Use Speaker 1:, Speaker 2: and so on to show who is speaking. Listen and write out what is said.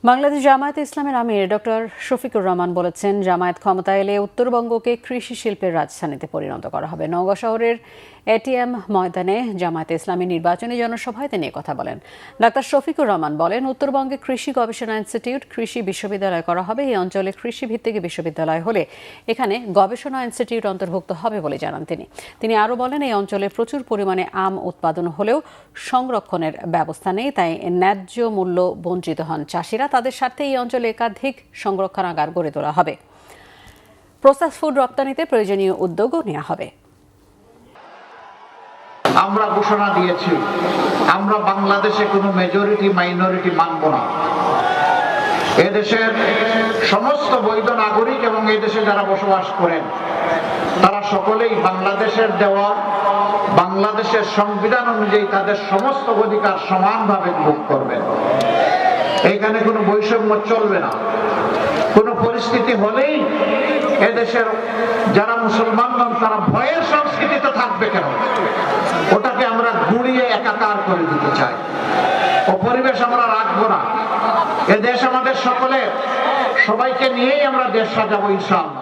Speaker 1: বাংলাদেশ জামায়াতে ইসলামের আমির ডক্টর শফিকুর রহমান বলেছেন, জামায়াত ক্ষমতায় এলে উত্তরবঙ্গকে কৃষি শিল্পের রাজধানীতে পরিণত করা হবে। নওগাঁ শহরের এটিএম ময়দানে জামায়াতে ইসলামী নির্বাচনী জনসভায় তিনি কথা বলেন। ডক্টর শফিকুর রহমান বলেন, উত্তরবঙ্গে কৃষি গবেষণা ইনস্টিটিউট, কৃষি বিশ্ববিদ্যালয় করা হবে। এই অঞ্চলে কৃষি ভিত্তিক বিশ্ববিদ্যালয় হলে এখানে গবেষণা ইনস্টিটিউট অন্তর্ভুক্ত হবে বলে জানান তিনি আরও বলেন, এই অঞ্চলে প্রচুর পরিমাণে আম উৎপাদন হলেও সংরক্ষণের ব্যবস্থা নেই, তাই ন্যায্য মূল্য বঞ্চিত হন চাষিরা। তাদের স্বার্থে এই অঞ্চলে একাধিক সংরক্ষণাগার গড়ে তোলা হবে। প্রসেস ফুড রপ্তানিতে প্রয়োজনীয় উদ্যোগও নেওয়া হবে।
Speaker 2: আমরা ঘোষণা দিয়েছি, আমরা বাংলাদেশে কোনো মেজরিটি মাইনরিটি মানব না। এদেশের সমস্ত বৈধ নাগরিক এবং এদেশে যারা বসবাস করেন তারা সকলেই বাংলাদেশের দেওয়া বাংলাদেশের সংবিধান অনুযায়ী তাদের সমস্ত অধিকার সমানভাবে ভোগ করবেন। এখানে কোনো বৈষম্য চলবে না। কোনো পরিস্থিতি হলেই এদেশের যারা মুসলমান নন তারা ভয়ের সংস্কৃতিতে থাকবে কেন? ওটাকে আমরা গুঁড়িয়ে একাকার করে দিতে চাই। ও পরিবেশ আমরা রাখবো না। এ দেশ আমাদের সকলের, সবাইকে নিয়েই আমরা দেশ সাজাবো ইনশাআল্লাহ।